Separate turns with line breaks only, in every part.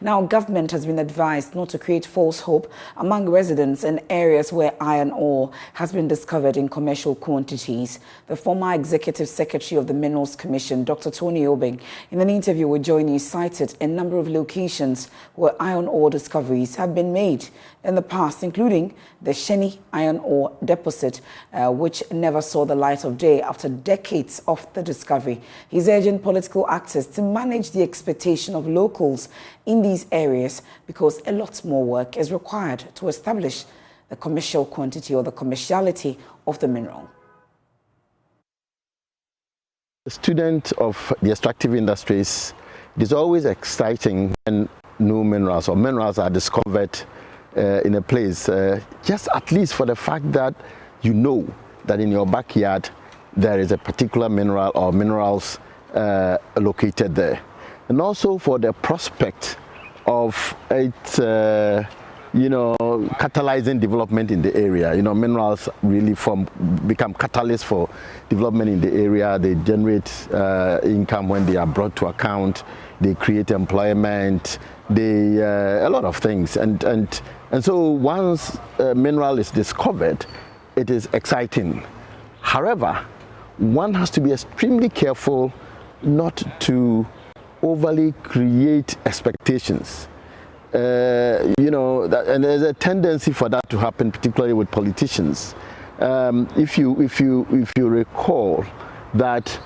Now, government has been advised not to create false hope among residents in areas where iron ore has been discovered in commercial quantities. The former Executive Secretary of the Minerals Commission, Dr. Tony Obeng, in an interview with JoyNews, cited a number of locations where iron ore discoveries have been made in the past, including the Sheni iron ore deposit, which never saw the light of day after decades of the discovery. He's urging political actors to manage the expectation of locals in these areas because a lot more work is required to establish the commercial quantity or the commerciality of the mineral.
A student of the extractive industries, it is always exciting when new minerals or minerals are discovered in a place, just at least for the fact that you know that in your backyard there is a particular mineral or minerals located there. And also for the prospect of it, catalyzing development in the area. Minerals really become catalysts for development in the area. They generate income when they are brought to account. They create employment. They a lot of things. And so once a mineral is discovered, it is exciting. However, one has to be extremely careful not to overly create expectations. And there's a tendency for that to happen, particularly with politicians. If you recall that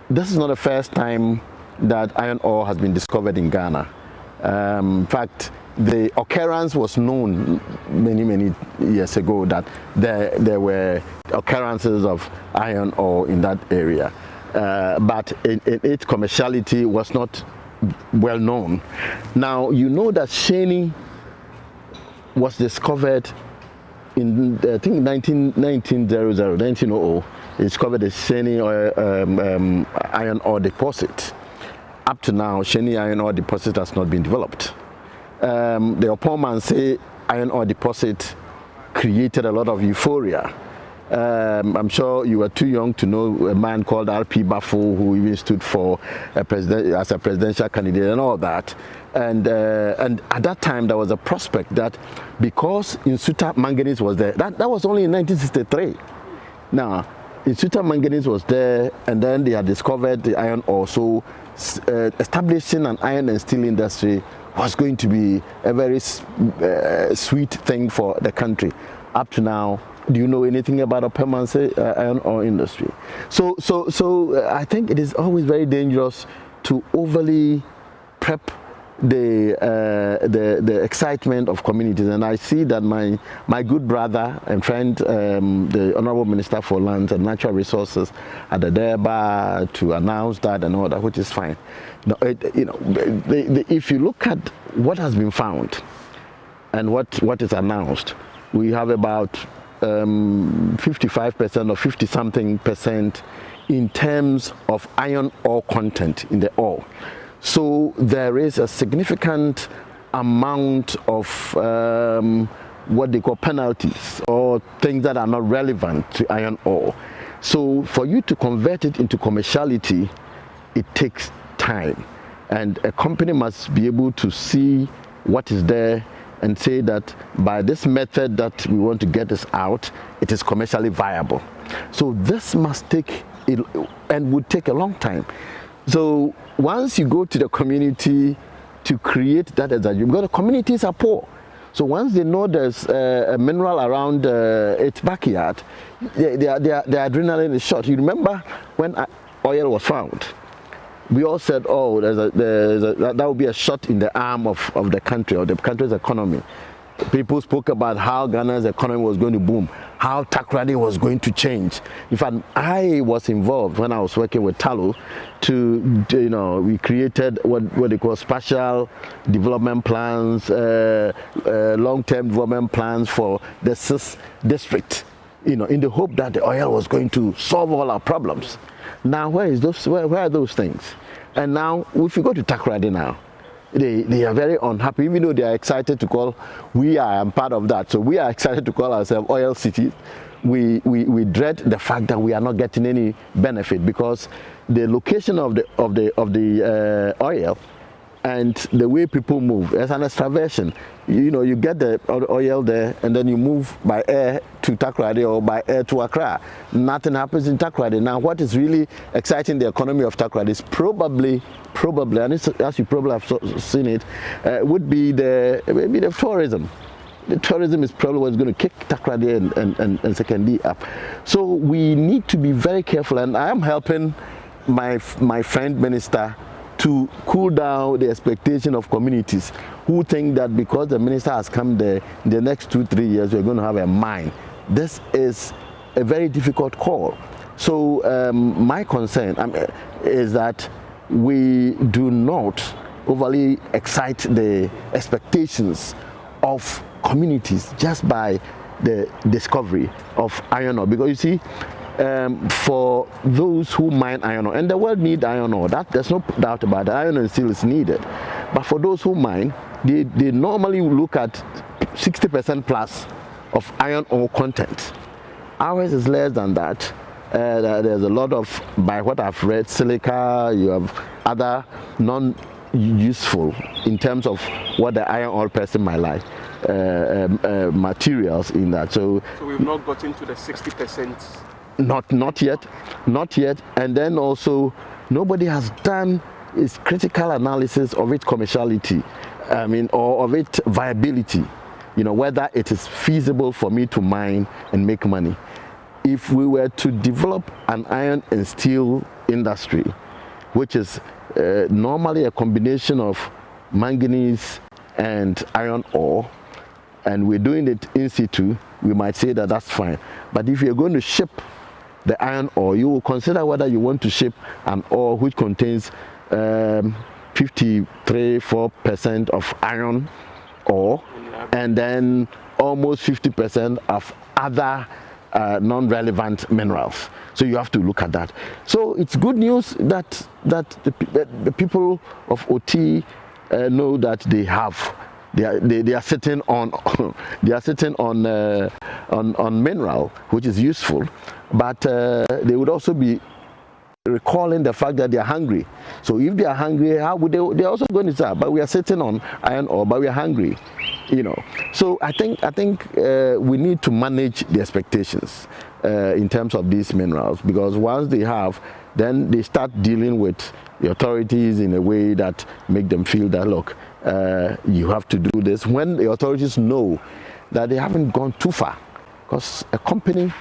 this is not the first time that iron ore has been discovered in Ghana. In fact, the occurrence was known many years ago that there were occurrences of iron ore in that area, but its commerciality was not well known. Now you know that Sheni was discovered in I think 1900. It discovered the Sheni iron ore deposit. Up to now, Sheni iron ore deposit has not been developed. The opponents say iron ore deposit created a lot of euphoria. I'm sure you were too young to know a man called R.P. Bafo, who even stood for as a presidential candidate and all that. And at that time, there was a prospect that because Insuta manganese was there, that was only in 1963. Now, Insuta manganese was there, and then they had discovered the iron ore. So establishing an iron and steel industry was going to be a very sweet thing for the country. Up to now, do you know anything about a permanent iron ore industry? So I think it is always very dangerous to overly prep the excitement of communities. And I see that my good brother and friend, the Honorable Minister for Lands and Natural Resources, at the Durban to announce that and all that, which is fine. If you look at what has been found and what is announced, we have about 55% or 50-something% in terms of iron ore content in the ore. So there is a significant amount of what they call penalties or things that are not relevant to iron ore. So for you to convert it into commerciality, it takes time. And a company must be able to see what is there and say that by this method that we want to get this out, it is commercially viable. So this must take, and would take a long time. So once you go to the community to create that, because the communities are poor. So once they know there's a mineral around its backyard, their adrenaline is shot. You remember when oil was found? We all said, oh, that would be a shot in the arm of the country or the country's economy. People spoke about how Ghana's economy was going to boom, how Takoradi was going to change. In fact, I was involved when I was working with Talu we created what they call spatial development plans, long-term development plans for the CIS district, in the hope that the oil was going to solve all our problems. Now, where are those things? And now, if you go to Takoradi now, they are very unhappy, even though they are excited to call, I'm part of that. So we are excited to call ourselves Oil City. We dread the fact that we are not getting any benefit because the location of the oil and the way people move, there's an extraversion. You know, you get the oil there, and then you move by air to Takoradi or by air to Accra. Nothing happens in Takoradi. Now, what is really exciting the economy of Takoradi is probably, and it's, as you probably have seen it, would be maybe the tourism. The tourism is probably what's going to kick Takoradi and Sekondi up. So we need to be very careful, and I am helping my friend minister to cool down the expectation of communities who think that because the minister has come there, in the next 2-3 years we're going to have a mine. This is a very difficult call. So my concern is that we do not overly excite the expectations of communities just by the discovery of iron ore, because you see, for those who mine iron ore, and the world needs iron ore, there's no doubt about it. Iron ore still is needed, but for those who mine, they normally look at 60% plus of iron ore content. Ours is less than that. There's a lot of, by what I've read, silica, you have other non-useful in terms of what the iron ore person might like, materials in that. So
we've not gotten to the 60%.
Not yet. And then also, nobody has done its critical analysis of its commerciality, or of its viability. You know, whether it is feasible for me to mine and make money. If we were to develop an iron and steel industry, which is normally a combination of manganese and iron ore, and we're doing it in situ, we might say that that's fine. But if you're going to ship the iron ore, you will consider whether you want to ship an ore which contains 53-4% of iron ore, and then almost 50% of other non-relevant minerals. So you have to look at that. So it's good news that the people of OT know that they are sitting on on mineral, which is useful, but they would also be recalling the fact that they are hungry. So if they are hungry, how would they're also going to say, but we are sitting on iron ore, but we are hungry, you know. So I think we need to manage the expectations in terms of these minerals, because once they have, then they start dealing with the authorities in a way that make them feel that, look, you have to do this, when the authorities know that they haven't gone too far, because a company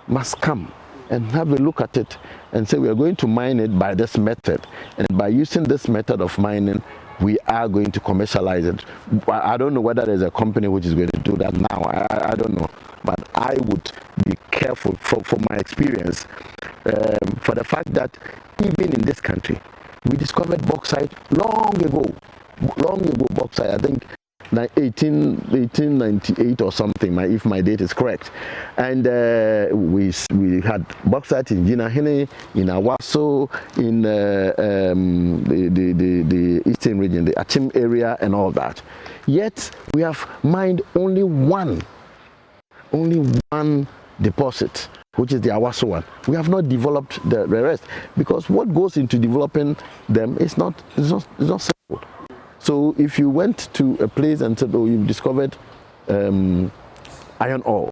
must come and have a look at it and say, we are going to mine it by this method, and by using this method of mining, we are going to commercialize it. I don't know whether there's a company which is going to do that now. I don't know, but I would be careful from my experience, for the fact that even in this country, we discovered bauxite long ago bauxite, I think 1898 or something, if my date is correct. And we had bauxite in Jinahene, in Awaso, in the eastern region, the Achim area and all that. Yet we have mined only one deposit, which is the Awaso one. We have not developed the rest, because what goes into developing them is not simple. So if you went to a place and said, oh, you've discovered iron ore,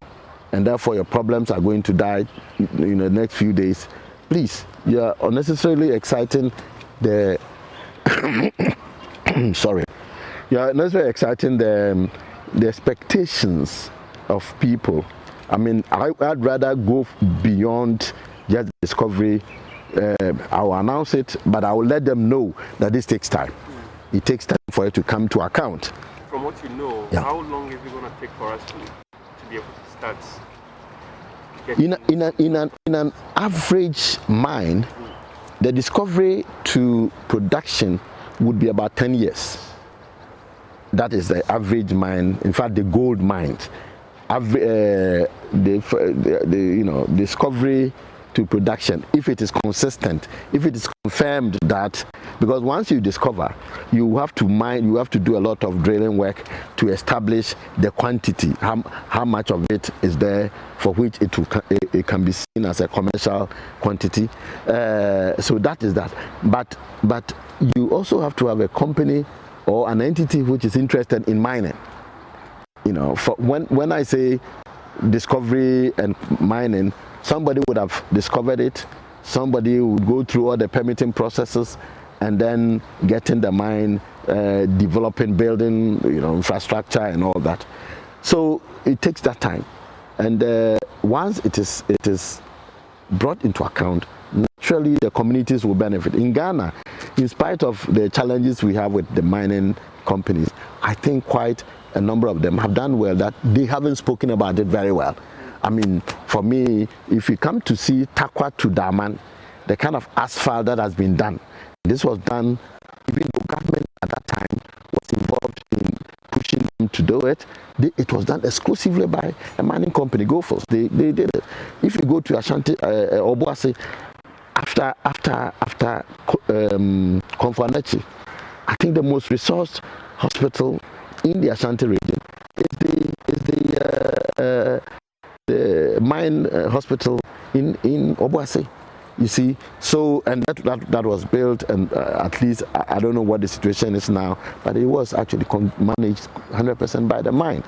and therefore your problems are going to die in the next few days, please, you are unnecessarily exciting the you are unnecessarily exciting the expectations of people. I mean, I'd rather go beyond just discovery. I will announce it, but I will let them know that this takes time. It takes time for it to come to account.
From what you know, yeah, how long is it going to take for us to be able to start getting...
In an average mine, the discovery to production would be about 10 years. That is the average mine. In fact, the gold mines, discovery to production, if it is consistent, if it is confirmed that because once you discover, you have to mine, you have to do a lot of drilling work to establish the quantity, how much of it is there for which it can be seen as a commercial quantity. So that is that. But you also have to have a company or an entity which is interested in mining. You know, for when I say discovery and mining, somebody would have discovered it, somebody would go through all the permitting processes, and then getting the mine, developing, building, you know, infrastructure and all that. So it takes that time, and once it is brought into account, naturally the communities will benefit. In Ghana, in spite of the challenges we have with the mining companies, I think quite a number of them have done well, that they haven't spoken about it very well. I mean, for me, if you come to see Takwa to Daman, the kind of asphalt that has been done, this was done even though government at that time was involved in pushing them to do it. It was done exclusively by a mining company, Gov't. They did it. If you go to Ashanti, Obuasi, after Konfuanechi, I think the most resourced hospital in the Ashanti region is the mine hospital in Obuasi. You see, so, and that was built, and at least I don't know what the situation is now, but it was actually managed 100% by the mine.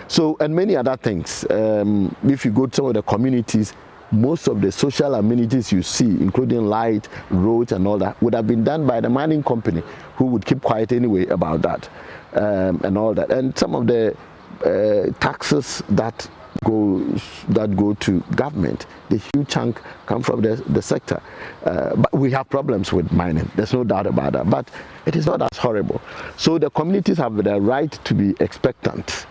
So, and many other things. If you go to some of the communities, most of the social amenities you see, including light, roads and all that, would have been done by the mining company, who would keep quiet anyway about that, and all that. And some of the taxes that go to government, the huge chunk come from the sector. But we have problems with mining, there's no doubt about that, but it is not as horrible. So the communities have the right to be expectant.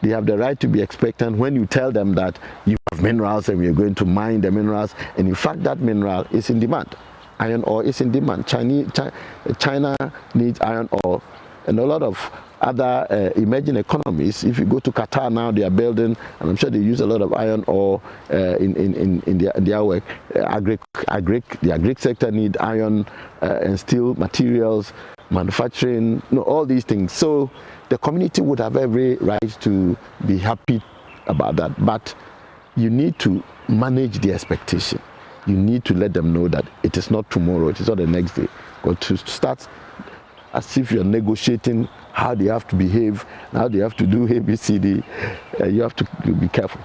They have the right to be expectant when you tell them that you have minerals and we are going to mine the minerals, and in fact that mineral is in demand. Iron ore is in demand. China needs iron ore, and a lot of other emerging economies. If you go to Qatar now, they are building, and I'm sure they use a lot of iron ore in their work. The agric sector need iron and steel materials, manufacturing, all these things. So the community would have every right to be happy about that, but you need to manage the expectation. You need to let them know that it is not tomorrow, it is not the next day. Got to start as if you're negotiating how they have to behave, how they have to do ABCD. You have to be careful.